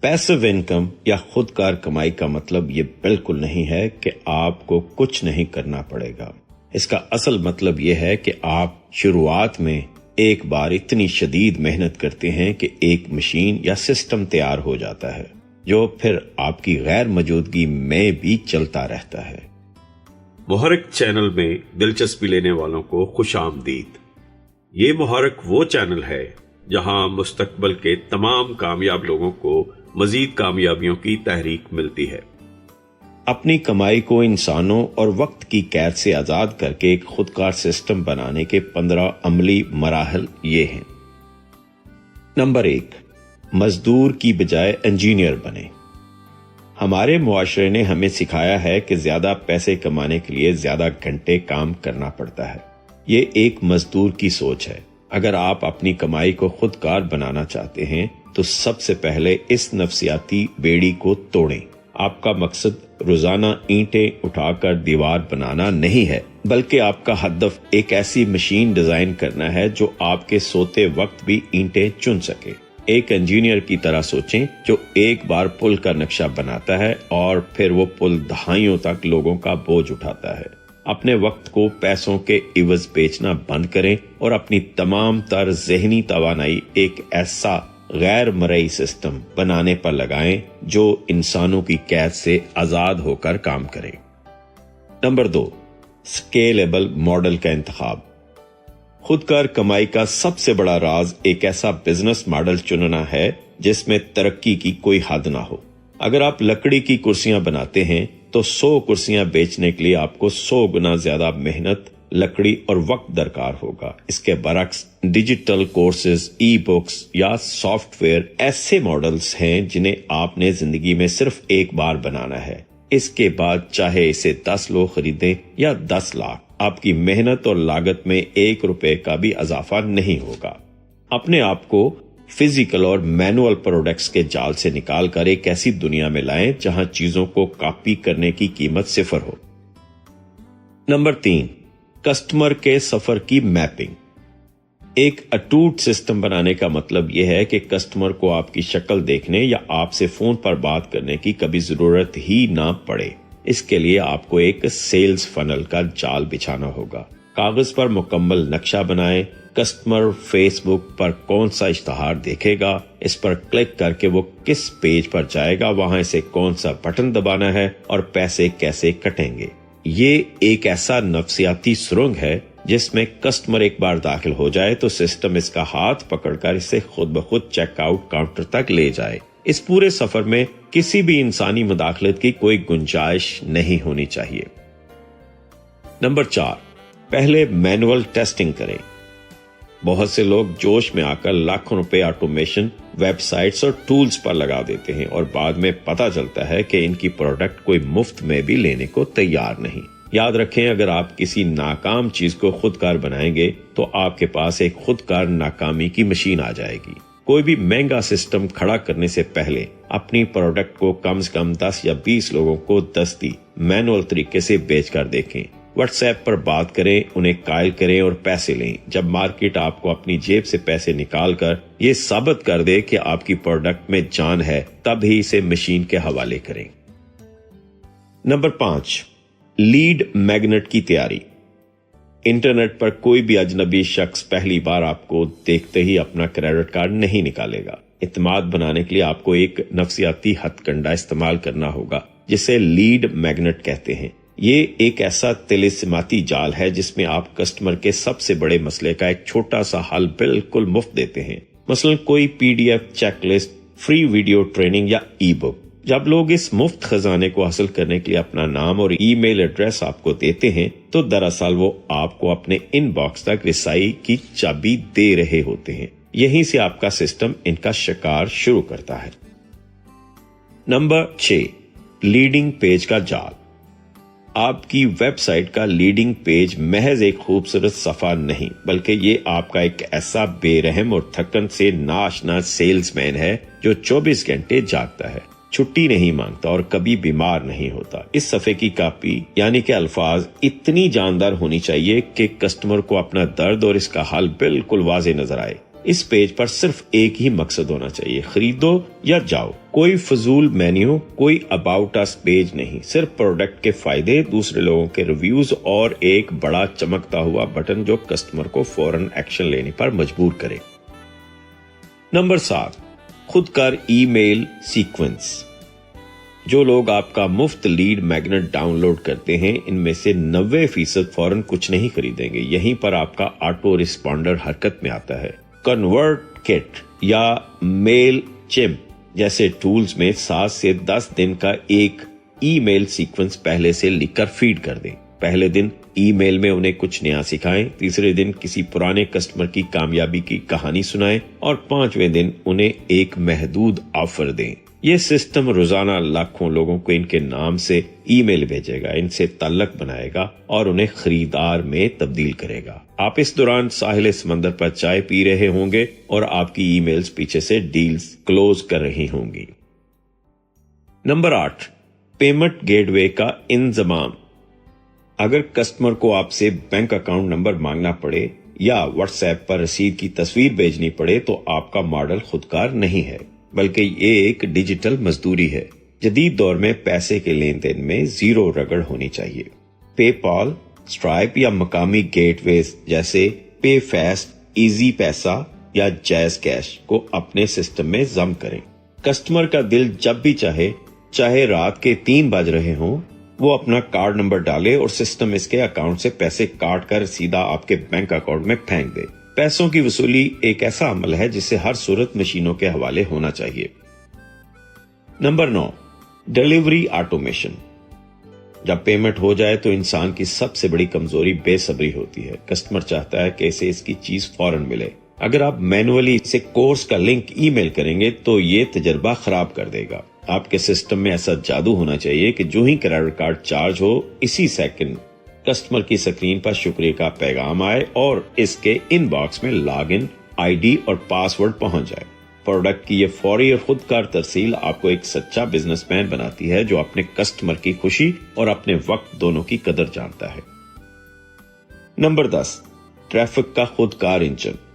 Passive income یا خودکار کمائی کا مطلب یہ بالکل نہیں ہے کہ آپ کو کچھ نہیں کرنا پڑے گا۔ اس کا اصل مطلب یہ ہے کہ آپ شروعات میں ایک بار اتنی شدید محنت کرتے ہیں کہ ایک مشین یا سسٹم تیار ہو جاتا ہے جو پھر آپ کی غیر موجودگی میں بھی چلتا رہتا ہے۔ محرک چینل میں دلچسپی لینے والوں کو خوش آمدید۔ یہ محرک وہ چینل ہے جہاں مستقبل کے تمام کامیاب لوگوں کو مزید کامیابیوں کی تحریک ملتی ہے۔ اپنی کمائی کو انسانوں اور وقت کی قید سے آزاد کر کے ایک خودکار سسٹم بنانے کے 15 عملی مراحل یہ ہیں۔ نمبر 1، مزدور کی بجائے انجینئر بنیں۔ ہمارے معاشرے نے ہمیں سکھایا ہے کہ زیادہ پیسے کمانے کے لیے زیادہ گھنٹے کام کرنا پڑتا ہے۔ یہ ایک مزدور کی سوچ ہے۔ اگر آپ اپنی کمائی کو خودکار بنانا چاہتے ہیں تو سب سے پہلے اس نفسیاتی بیڑی کو توڑیں۔ آپ کا مقصد روزانہ اینٹیں اٹھا کر دیوار بنانا نہیں ہے، بلکہ آپ کا ہدف ایک ایسی مشین ڈیزائن کرنا ہے جو آپ کے سوتے وقت بھی اینٹیں چن سکے۔ ایک انجینئر کی طرح سوچیں جو ایک بار پل کا نقشہ بناتا ہے اور پھر وہ پل دہائیوں تک لوگوں کا بوجھ اٹھاتا ہے۔ اپنے وقت کو پیسوں کے عوض بیچنا بند کریں اور اپنی تمام تر ذہنی توانائی ایک ایسا غیر مرئی سسٹم بنانے پر لگائیں جو انسانوں کی قید سے آزاد ہو کر کام کرے۔ نمبر 2، اسکیلیبل ماڈل کا انتخاب۔ خودکار کمائی کا سب سے بڑا راز ایک ایسا بزنس ماڈل چننا ہے جس میں ترقی کی کوئی حد نہ ہو۔ اگر آپ لکڑی کی کرسیاں بناتے ہیں تو 100 کرسیاں بیچنے کے لیے آپ کو 100 گنا زیادہ محنت، لکڑی اور وقت درکار ہوگا۔ اس کے برعکس ڈیجیٹل کورسز، ای بکس یا سافٹ ویئر ایسے ماڈلز ہیں جنہیں آپ نے زندگی میں صرف ایک بار بنانا ہے۔ اس کے بعد چاہے اسے 10 لوگ خریدیں یا 10 لاکھ، آپ کی محنت اور لاگت میں 1 روپے کا بھی اضافہ نہیں ہوگا۔ اپنے آپ کو فزیکل اور مینوئل پروڈکٹس کے جال سے نکال کر ایک ایسی دنیا میں لائیں جہاں چیزوں کو کاپی کرنے کی قیمت 0 ہو۔ نمبر 3، کسٹمر کے سفر کی میپنگ۔ ایک اٹوٹ سسٹم بنانے کا مطلب یہ ہے کہ کسٹمر کو آپ کی شکل دیکھنے یا آپ سے فون پر بات کرنے کی کبھی ضرورت ہی نہ پڑے۔ اس کے لیے آپ کو ایک سیلز فنل کا جال بچھانا ہوگا۔ کاغذ پر مکمل نقشہ بنائیں۔ کسٹمر فیس بک پر کون سا اشتہار دیکھے گا، اس پر کلک کر کے وہ کس پیج پر جائے گا، وہاں سے کون سا بٹن دبانا ہے اور پیسے کیسے کٹیں گے۔ یہ ایک ایسا نفسیاتی سرنگ ہے جس میں کسٹمر ایک بار داخل ہو جائے تو سسٹم اس کا ہاتھ پکڑ کر اسے خود بخود چیک آؤٹ کاؤنٹر تک لے جائے۔ اس پورے سفر میں کسی بھی انسانی مداخلت کی کوئی گنجائش نہیں ہونی چاہیے۔ نمبر 4، پہلے مینول ٹیسٹنگ کریں۔ بہت سے لوگ جوش میں آ کر لاکھوں روپے آٹومیشن، ویب سائٹس اور ٹولز پر لگا دیتے ہیں اور بعد میں پتہ چلتا ہے کہ ان کی پروڈکٹ کوئی مفت میں بھی لینے کو تیار نہیں۔ یاد رکھیں، اگر آپ کسی ناکام چیز کو خودکار بنائیں گے تو آپ کے پاس ایک خودکار ناکامی کی مشین آ جائے گی۔ کوئی بھی مہنگا سسٹم کھڑا کرنے سے پہلے اپنی پروڈکٹ کو کم سے کم 10 یا 20 لوگوں کو دستی مینول طریقے سے بیچ کر دیکھیں۔ واٹس ایپ پر بات کریں، انہیں قائل کریں اور پیسے لیں۔ جب مارکیٹ آپ کو اپنی جیب سے پیسے نکال کر یہ ثابت کر دے کہ آپ کی پروڈکٹ میں جان ہے، تب ہی اسے مشین کے حوالے کریں۔ نمبر 5، لیڈ میگنٹ کی تیاری۔ انٹرنیٹ پر کوئی بھی اجنبی شخص پہلی بار آپ کو دیکھتے ہی اپنا کریڈٹ کارڈ نہیں نکالے گا۔ اعتماد بنانے کے لیے آپ کو ایک نفسیاتی ہتھ کنڈا استعمال کرنا ہوگا جسے لیڈ میگنٹ کہتے ہیں۔ یہ ایک ایسا طلسماتی جال ہے جس میں آپ کسٹمر کے سب سے بڑے مسئلے کا ایک چھوٹا سا حل بالکل مفت دیتے ہیں۔ مثلا کوئی PDF check list, free video training یا ای بک۔ جب لوگ اس مفت خزانے کو حاصل کرنے کے لیے اپنا نام اور ای میل ایڈریس آپ کو دیتے ہیں تو دراصل وہ آپ کو اپنے ان باکس تک رسائی کی چابی دے رہے ہوتے ہیں۔ یہیں سے آپ کا سسٹم ان کا شکار شروع کرتا ہے۔ نمبر 6، لیڈنگ پیج کا جال۔ آپ کی ویب سائٹ کا لیڈنگ پیج محض ایک خوبصورت صفحہ نہیں، بلکہ یہ آپ کا ایک ایسا بے رحم اور تھکن سے ناآشنا سیلز مین ہے جو 24 گھنٹے جاگتا ہے، چھٹی نہیں مانگتا اور کبھی بیمار نہیں ہوتا۔ اس صفحے کی کاپی یعنی کہ الفاظ اتنی جاندار ہونی چاہیے کہ کسٹمر کو اپنا درد اور اس کا حل بالکل واضح نظر آئے۔ اس پیج پر صرف ایک ہی مقصد ہونا چاہیے، خریدو یا جاؤ۔ کوئی فضول مینیو، کوئی اباؤٹ اس پیج نہیں، صرف پروڈکٹ کے فائدے، دوسرے لوگوں کے ریویوز اور ایک بڑا چمکتا ہوا بٹن جو کسٹمر کو فوراً ایکشن لینے پر مجبور کرے۔ نمبر 7، خود کار ای میل سیکوینس۔ جو لوگ آپ کا مفت لیڈ میگنٹ ڈاؤن لوڈ کرتے ہیں ان میں سے 90% فوراً کچھ نہیں خریدیں گے، یہیں پر آپ کا آٹو رسپونڈر حرکت میں آتا ہے۔ کنورٹ کٹ یا میل چمپ جیسے ٹولز میں 7 سے 10 دن کا ایک ای میل سیکوینس پہلے سے لکھ کر فیڈ کر دیں۔ پہلے دن ای میل میں انہیں کچھ نیا سکھائیں، تیسرے دن کسی پرانے کسٹمر کی کامیابی کی کہانی سنائیں اور 5ویں دن انہیں ایک محدود آفر دیں۔ یہ سسٹم روزانہ لاکھوں لوگوں کو ان کے نام سے ای میل بھیجے گا، ان سے تعلق بنائے گا اور انہیں خریدار میں تبدیل کرے گا۔ آپ اس دوران ساحل سمندر پر چائے پی رہے ہوں گے اور آپ کی ای میلز پیچھے سے ڈیلز کلوز کر رہی ہوں گی۔ نمبر 8، پیمنٹ گیٹ وے کا انضمام۔ اگر کسٹمر کو آپ سے بینک اکاؤنٹ نمبر مانگنا پڑے یا واٹس ایپ پر رسید کی تصویر بھیجنی پڑے تو آپ کا ماڈل خودکار نہیں ہے، بلکہ یہ ایک ڈیجیٹل مزدوری ہے۔ جدید دور میں پیسے کے لین دین میں زیرو رگڑ ہونی چاہیے۔ پے پال، اسٹرائپ یا مقامی گیٹ ویز جیسے پے فیسٹ، ایزی پیسہ یا جیز کیش کو اپنے سسٹم میں ضم کریں۔ کسٹمر کا دل جب بھی چاہے رات کے 3 بج رہے ہوں، وہ اپنا کارڈ نمبر ڈالے اور سسٹم اس کے اکاؤنٹ سے پیسے کاٹ کر سیدھا آپ کے بینک اکاؤنٹ میں پھینک دے۔ پیسوں کی وصولی ایک ایسا عمل ہے جسے ہر صورت مشینوں کے حوالے ہونا چاہیے۔ Number 9، delivery automation. جب پیمنٹ ہو جائے تو انسان کی سب سے بڑی کمزوری بے صبری ہوتی ہے۔ کسٹمر چاہتا ہے کہ اسے اس کی چیز فوراً ملے۔ اگر آپ مینولی اسے کورس کا لنک ای میل کریں گے تو یہ تجربہ خراب کر دے گا۔ آپ کے سسٹم میں ایسا جادو ہونا چاہیے کہ جو ہی کریڈٹ کارڈ چارج ہو اسی سیکنڈ کسٹمر کی سکرین پر شکریہ کا پیغام آئے اور اس کے ان باکس میں لاگ ان آئی ڈی اور پاس ورڈ پہنچ جائے۔ پروڈکٹ کی یہ فوری اور خودکار ترسیل آپ کو ایک سچا بزنس مین بناتی ہے جو اپنے کسٹمر کی خوشی اور اپنے وقت دونوں کی قدر جانتا ہے۔ نمبر 10، ٹریفک کا خودکار انجن۔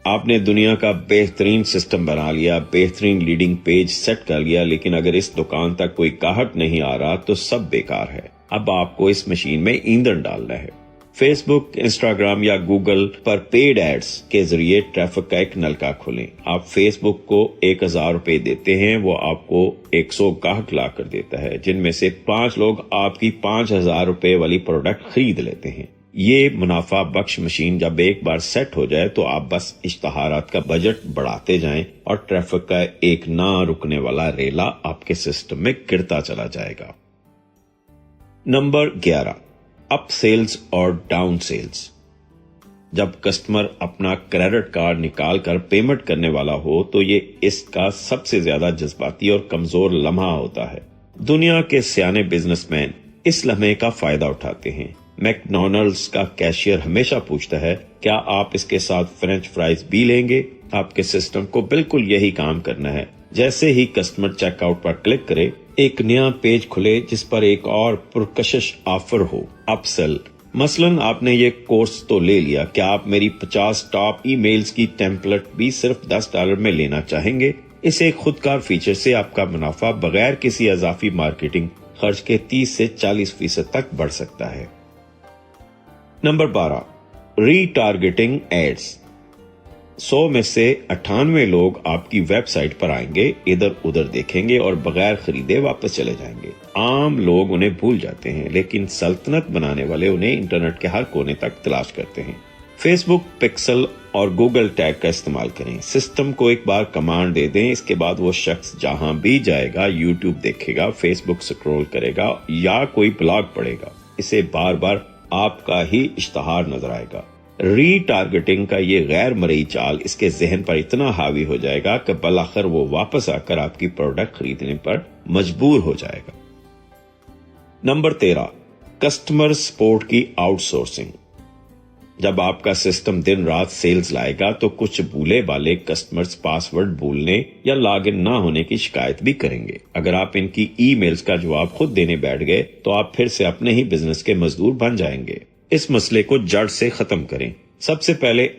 آپ نے دنیا کا بہترین سسٹم بنا لیا، بہترین لیڈنگ پیج سیٹ کر لیا، لیکن اگر اس دکان تک کوئی گاہک نہیں آ رہا تو سب بیکار ہے۔ اب آپ کو اس مشین میں ایندھن ڈالنا ہے۔ فیس بک، انسٹاگرام یا گوگل پر پیڈ ایڈز کے ذریعے ٹریفک کا ایک نلکا کھولیں۔ آپ فیس بک کو 1000 روپے دیتے ہیں، وہ آپ کو 100 گاہک لا کر دیتا ہے، جن میں سے 5 لوگ آپ کی 5000 روپے والی پروڈکٹ خرید لیتے ہیں۔ یہ منافع بخش مشین جب ایک بار سیٹ ہو جائے تو آپ بس اشتہارات کا بجٹ بڑھاتے جائیں اور ٹریفک کا ایک نہ رکنے والا ریلا آپ کے سسٹم میں گرتا چلا جائے گا۔ نمبر 11، اپ سیلز اور ڈاؤن سیلز۔ جب کسٹمر اپنا کریڈٹ کارڈ نکال کر پیمنٹ کرنے والا ہو تو یہ اس کا سب سے زیادہ جذباتی اور کمزور لمحہ ہوتا ہے۔ دنیا کے سیانے بزنس مین اس لمحے کا فائدہ اٹھاتے ہیں۔ میکڈونلڈز کا کیشیئر ہمیشہ پوچھتا ہے کیا آپ اس کے ساتھ فرینچ فرائز بھی لیں گے؟ آپ کے سسٹم کو بالکل یہی کام کرنا ہے۔ جیسے ہی کسٹمر چیک آؤٹ پر کلک کرے، ایک نیا پیج کھلے جس پر ایک اور پرکشش آفر ہو، اپ سیل۔ مثلاً آپ نے یہ کورس تو لے لیا، کیا آپ میری 50 ٹاپ ای میلز کی ٹیمپلٹ بھی صرف $10 میں لینا چاہیں گے؟ اس ایک خودکار فیچر سے آپ کا منافع بغیر کسی اضافی مارکیٹنگ خرچ کے 30 سے 40% تک بڑھ سکتا ہے۔ نمبر 12، ری ٹارگیٹنگ ایڈز۔ 100 میں سے 98 لوگ آپ کی ویب سائٹ پر آئیں گے، ادھر ادھر دیکھیں گے اور بغیر خریدے واپس چلے جائیں گے۔ عام لوگ انہیں بھول جاتے ہیں، لیکن سلطنت بنانے والے انہیں انٹرنیٹ کے ہر کونے تک تلاش کرتے ہیں۔ فیس بک، پکسل اور گوگل ٹیگ کا استعمال کریں۔ سسٹم کو ایک بار کمانڈ دے دیں، اس کے بعد وہ شخص جہاں بھی جائے گا، یوٹیوب دیکھے گا، فیس بک سکرول کرے گا یا کوئی بلاگ پڑھے گا، اسے بار بار آپ کا ہی اشتہار نظر آئے گا۔ ری ٹارگیٹنگ کا یہ غیر مرئی چال اس کے ذہن پر اتنا حاوی ہو جائے گا کہ بالآخر وہ واپس آ کر آپ کی پروڈکٹ خریدنے پر مجبور ہو جائے گا۔ نمبر 13، کسٹمر سپورٹ کی آؤٹ سورسنگ۔ جب آپ کا سسٹم دن رات سیلز لائے گا تو کچھ بھولے والے کسٹمرز پاس ورڈ بھولنے یا لاگ ان نہ ہونے کی شکایت بھی کریں گے۔ اگر آپ ان کی ای میلز کا جواب خود دینے بیٹھ گئے تو آپ پھر سے اپنے ہی بزنس کے مزدور بن جائیں گے۔ اس مسئلے کو جڑ سے ختم کریں۔ سب سے پہلے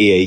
AI